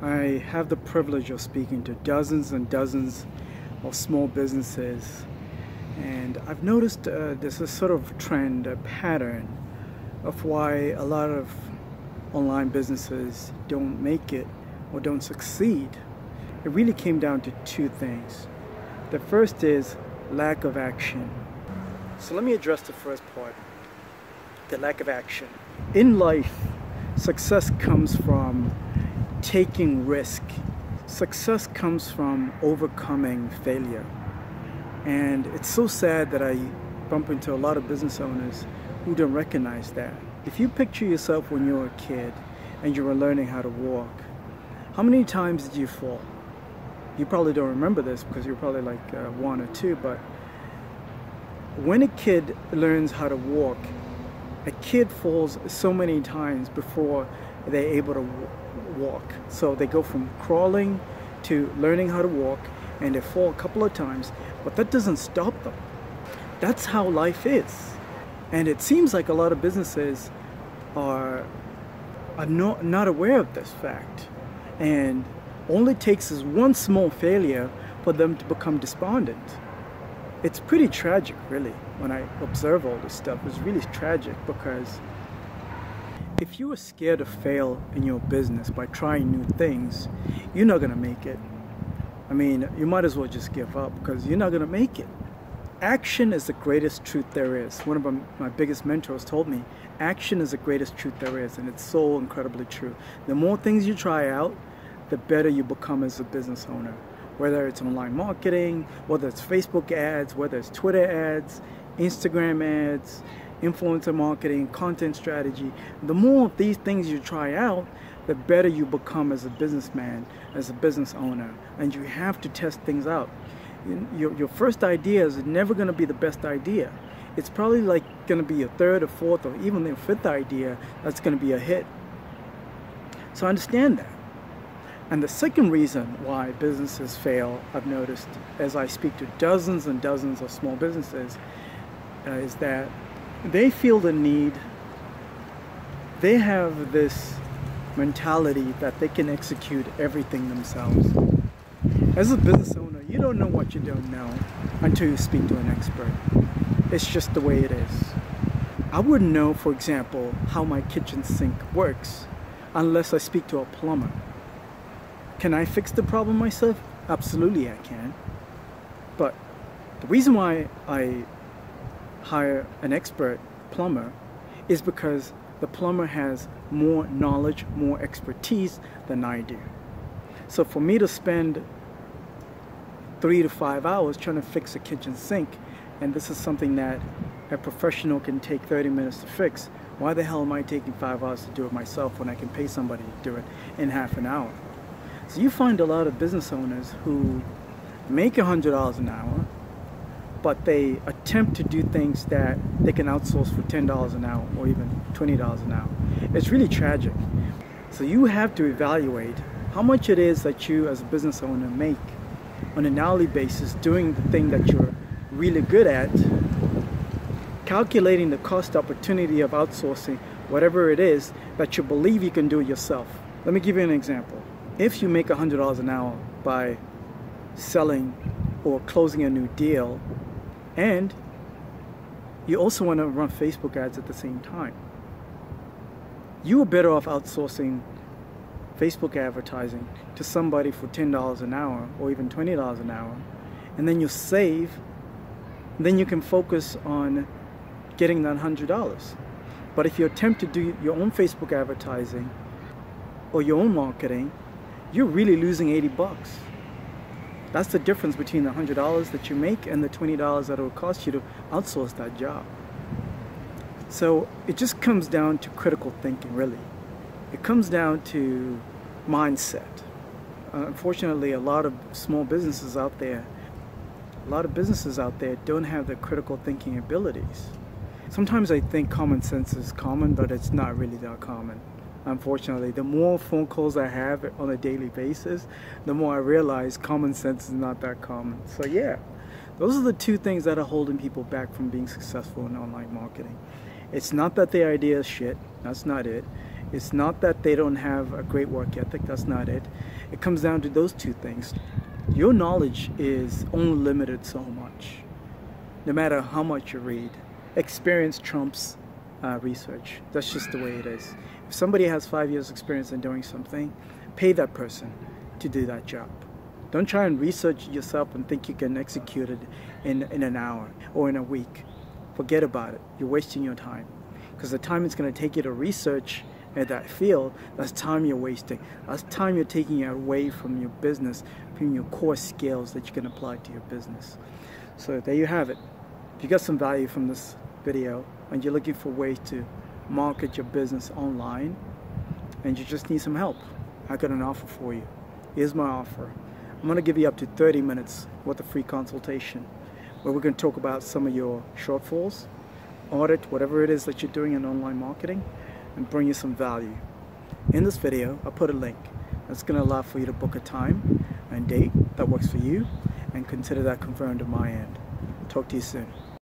I have the privilege of speaking to dozens and dozens of small businesses, and I've noticed there's a sort of trend, a pattern of why a lot of online businesses don't make it or don't succeed. It really came down to two things. The first is lack of action. So let me address the first part, the lack of action. In life, success comes from taking risk. Success comes from overcoming failure. And it's so sad that I bump into a lot of business owners who don't recognize that. If you picture yourself when you were a kid and you were learning how to walk, how many times did you fall? You probably don't remember this because you're probably like one or two, but when a kid learns how to walk, a kid falls so many times before they're able to walk. So they go from crawling to learning how to walk, and they fall a couple of times, but that doesn't stop them. That's how life is. And it seems like a lot of businesses are not aware of this fact. And all it takes is one small failure for them to become despondent. It's pretty tragic, really, when I observe all this stuff. It's really tragic because if you are scared to fail in your business by trying new things, you're not going to make it. I mean, you might as well just give up because you're not going to make it. Action is the greatest truth there is. One of my biggest mentors told me, action is the greatest truth there is, and it's so incredibly true. The more things you try out, the better you become as a business owner. Whether it's online marketing, whether it's Facebook ads, whether it's Twitter ads, Instagram ads, influencer marketing, content strategy. The more of these things you try out, the better you become as a businessman, as a business owner. And you have to test things out. Your first idea is never going to be the best idea. It's probably like going to be your third or fourth or even your fifth idea that's going to be a hit. So understand that. And the second reason why businesses fail, I've noticed as I speak to dozens and dozens of small businesses, is that they feel the need, they have this mentality that they can execute everything themselves. As a business owner, you don't know what you don't know until you speak to an expert. It's just the way it is. I wouldn't know, for example, how my kitchen sink works unless I speak to a plumber. Can I fix the problem myself? Absolutely I can. But the reason why I hire an expert plumber is because the plumber has more knowledge, more expertise than I do. So for me to spend 3 to 5 hours trying to fix a kitchen sink, and this is something that a professional can take 30 minutes to fix, why the hell am I taking 5 hours to do it myself when I can pay somebody to do it in half an hour? So you find a lot of business owners who make $100 an hour, but they attempt to do things that they can outsource for $10 an hour or even $20 an hour. It's really tragic. So you have to evaluate how much it is that you as a business owner make on an hourly basis doing the thing that you're really good at, calculating the cost opportunity of outsourcing whatever it is that you believe you can do yourself. Let me give you an example. If you make $100 an hour by selling or closing a new deal, and you also want to run Facebook ads at the same time, you are better off outsourcing Facebook advertising to somebody for $10 an hour or even $20 an hour, and then you save, then you can focus on getting that $100. But if you attempt to do your own Facebook advertising or your own marketing, you're really losing 80 bucks. That's the difference between the $100 that you make and the $20 that it will cost you to outsource that job. So it just comes down to critical thinking, really. It comes down to mindset. Unfortunately, a lot of small businesses out there, don't have the critical thinking abilities. Sometimes I think common sense is common, but it's not really that common. Unfortunately, the more phone calls I have on a daily basis, the more I realize common sense is not that common. So yeah, those are the two things that are holding people back from being successful in online marketing. It's not that the idea is shit, that's not it. It's not that they don't have a great work ethic, that's not it. It comes down to those two things. Your knowledge is only limited so much, no matter how much you read. Experience trumps research. That's just the way it is. If somebody has 5 years experience in doing something, pay that person to do that job. Don't try and research yourself and think you can execute it in an hour or in a week. Forget about it. You're wasting your time. Because the time it's going to take you to research at that field, that's time you're wasting. That's time you're taking away from your business, from your core skills that you can apply to your business. So there you have it. If you got some value from this video and you're looking for ways to market your business online and you just need some help, I got an offer for you. Here's my offer. I'm going to give you up to 30 minutes worth of free consultation where we're going to talk about some of your shortfalls, audit whatever it is that you're doing in online marketing, and bring you some value. In this video, I'll put a link that's going to allow for you to book a time and date that works for you and consider that confirmed on my end. Talk to you soon.